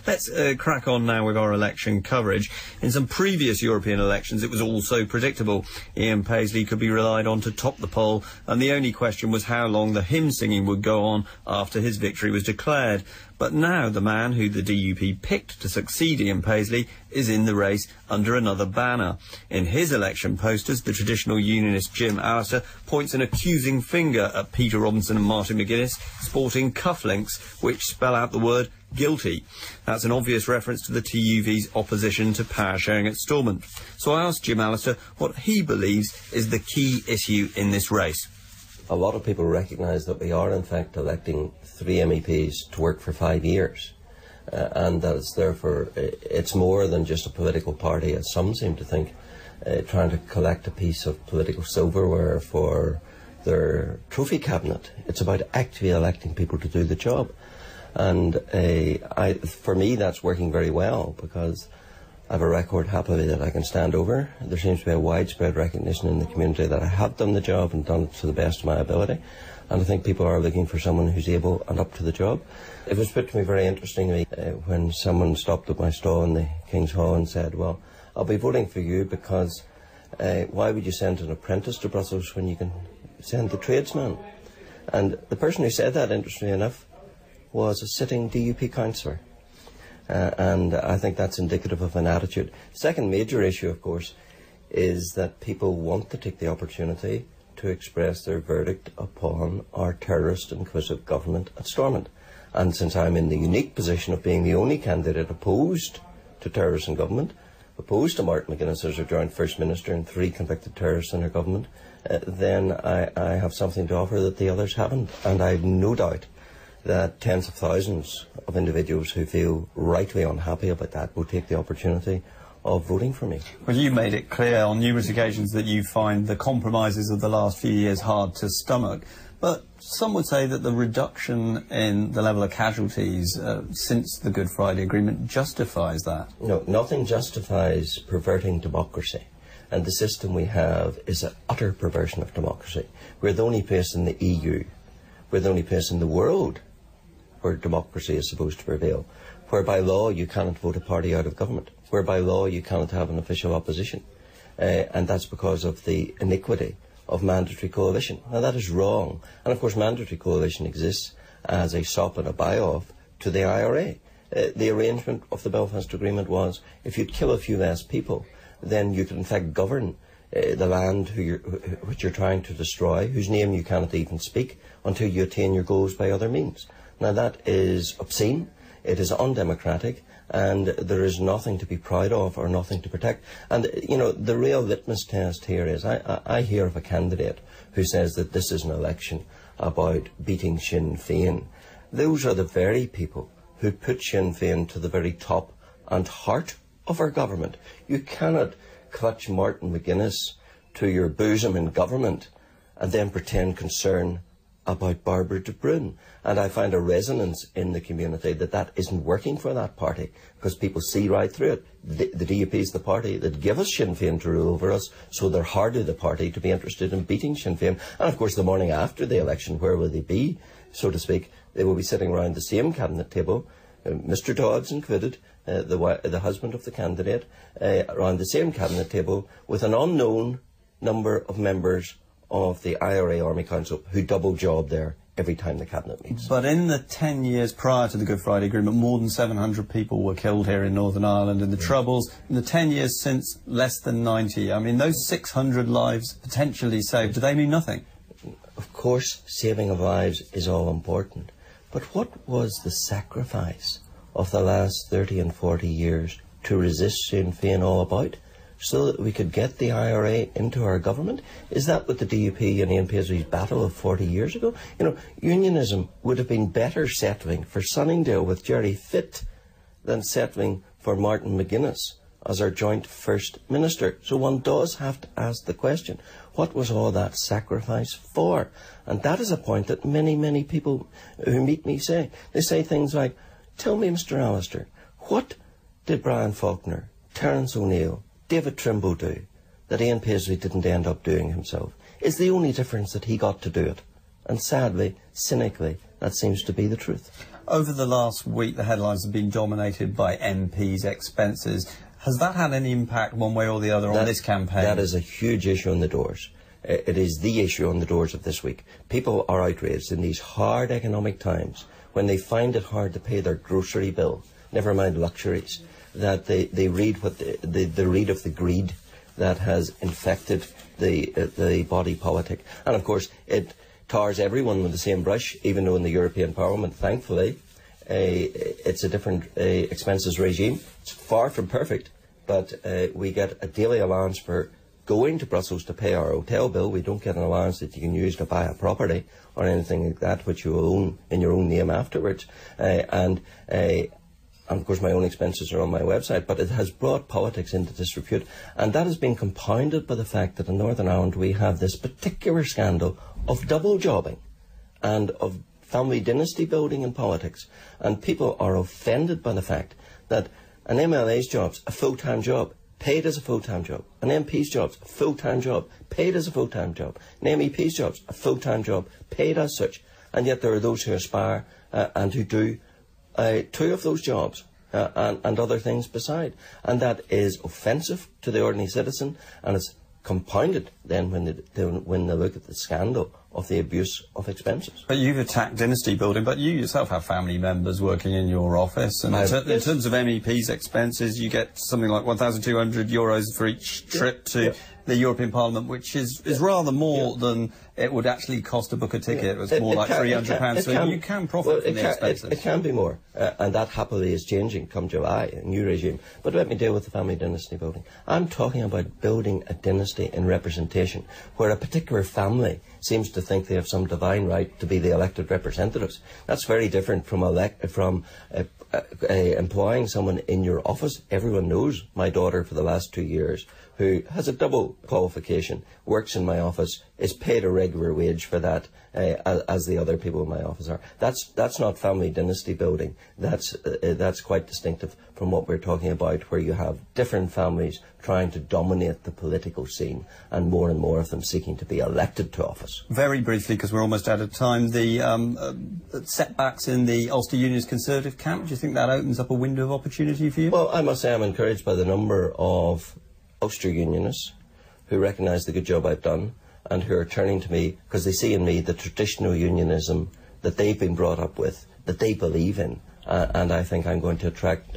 Let's crack on now with our election coverage. In some previous European elections, it was also predictable. Ian Paisley could be relied on to top the poll, and the only question was how long the hymn singing would go on after his victory was declared. But now the man who the DUP picked to succeed Ian Paisley is in the race under another banner. In his election posters, the traditional unionist Jim Allister points an accusing finger at Peter Robinson and Martin McGuinness, sporting cufflinks which spell out the word guilty. That's an obvious reference to the TUV's opposition to power sharing at Stormont. So I asked Jim Allister what he believes is the key issue in this race. A lot of people recognise that we are in fact electing 3 MEPs to work for 5 years, and that it's therefore it's more than just a political party, as some seem to think, trying to collect a piece of political silverware for their trophy cabinet. It's about actually electing people to do the job, and for me that's working very well, because I have a record happily that I can stand over. There seems to be a widespread recognition in the community that I have done the job and done it to the best of my ability. And I think people are looking for someone who's able and up to the job. It was put to me very interestingly when someone stopped at my stall in the King's Hall and said, well, I'll be voting for you because why would you send an apprentice to Brussels when you can send the tradesman? And the person who said that, interestingly enough, was a sitting DUP councillor. And I think that's indicative of an attitude. Second major issue, of course, is that people want to take the opportunity to express their verdict upon our terrorist inquisitive government at Stormont. And since I'm in the unique position of being the only candidate opposed to terrorism government, opposed to Martin McGuinness as our joint First Minister and 3 convicted terrorists in our government, then I have something to offer that the others haven't. And I have no doubt that tens of thousands of individuals who feel rightly unhappy about that will take the opportunity of voting for me. Well, you made it clear on numerous occasions that you find the compromises of the last few years hard to stomach, but some would say that the reduction in the level of casualties since the Good Friday Agreement justifies that. No, nothing justifies perverting democracy, and the system we have is an utter perversion of democracy. We're the only place in the EU, we're the only place in the world where democracy is supposed to prevail, where by law you cannot vote a party out of government, where by law you cannot have an official opposition, and that's because of the iniquity of mandatory coalition. Now that is wrong, and of course mandatory coalition exists as a sop and a buy-off to the IRA. The arrangement of the Belfast Agreement was if you'd kill a few less people, then you could in fact govern the land which you're trying to destroy, whose name you cannot even speak, until you attain your goals by other means. Now that is obscene, it is undemocratic, and there is nothing to be proud of or nothing to protect. And, you know, the real litmus test here is I hear of a candidate who says that this is an election about beating Sinn Féin. Those are the very people who put Sinn Féin to the very top and heart of our government. You cannot clutch Martin McGuinness to your bosom in government and then pretend concern about Barbara de Bruyn. And I find a resonance in the community that isn't working for that party, because people see right through it. The DUP is the party that gave us Sinn Féin to rule over us, so they're hardly the party to be interested in beating Sinn Féin. And of course the morning after the election, where will they be, so to speak? They will be sitting around the same cabinet table, Mr Dodds included, the husband of the candidate, around the same cabinet table with an unknown number of members of the IRA Army Council who double job there every time the cabinet meets. But in the 10 years prior to the Good Friday Agreement, more than 700 people were killed here in Northern Ireland. In the Troubles, in the 10 years since, less than 90. I mean, those 600 lives potentially saved, do they mean nothing? Of course, saving of lives is all important. But what was the sacrifice of the last 30 and 40 years to resist Sinn Féin all about, so that we could get the IRA into our government? Is that what the DUP and Ian Paisley's battle of 40 years ago? You know, unionism would have been better settling for Sunningdale with Gerry Fitt than settling for Martin McGuinness as our joint First Minister. So one does have to ask the question, what was all that sacrifice for? And that is a point that many, many people who meet me say. They say things like, tell me, Mr Allister, what did Brian Faulkner, Terence O'Neill, David Trimble do that Ian Paisley didn't end up doing himself? Is the only difference that he got to do it? And sadly, cynically, that seems to be the truth. Over the last week, the headlines have been dominated by MPs' expenses. Has that had any impact one way or the other on this campaign? That is a huge issue on the doors. It is the issue on the doors of this week. People are outraged in these hard economic times when they find it hard to pay their grocery bill, never mind luxuries, that they read what they read of the greed that has infected the body politic. And of course, it tars everyone with the same brush, even though in the European Parliament, thankfully, it's a different expenses regime. It's far from perfect, but we get a daily allowance for going to Brussels to pay our hotel bill. We don't get an allowance that you can use to buy a property or anything like that, which you own in your own name afterwards. And of course my own expenses are on my website, but it has brought politics into disrepute, and that has been compounded by the fact that in Northern Ireland we have this particular scandal of double jobbing and of family dynasty building in politics, and people are offended by the fact that an MLA's job's a full-time job, paid as a full-time job. An MP's job's a full-time job, paid as a full-time job. An MEP's job's a full-time job, paid as such. And yet there are those who aspire and who do two of those jobs and other things beside. And that is offensive to the ordinary citizen, and it's compounded then when they look at the scandal of the abuse of expenses. But you've attacked dynasty building, but you yourself have family members working in your office, and in terms of MEP's expenses, you get something like €1,200 for each trip to the European Parliament, which is rather more than it would actually cost to book a ticket. It was more like £300, so you can profit from the expenses. It can be more, and that happily is changing come July, a new regime. But let me deal with the family dynasty building. I'm talking about building a dynasty in representation, where a particular family seems to think they have some divine right to be the elected representatives. That's very different from employing someone in your office. Everyone knows my daughter for the last 2 years, who has a double qualification, works in my office, is paid a regular wage for that, as the other people in my office are. That's not family dynasty building. That's quite distinctive from what we're talking about, where you have different families trying to dominate the political scene, and more of them seeking to be elected to office. Very briefly, because we're almost out of time, the setbacks in the Ulster Unionist Conservative camp, do you think that opens up a window of opportunity for you? Well, I must say I'm encouraged by the number of Ulster Unionists who recognise the good job I've done, and who are turning to me because they see in me the traditional unionism that they've been brought up with, that they believe in, and I think I'm going to attract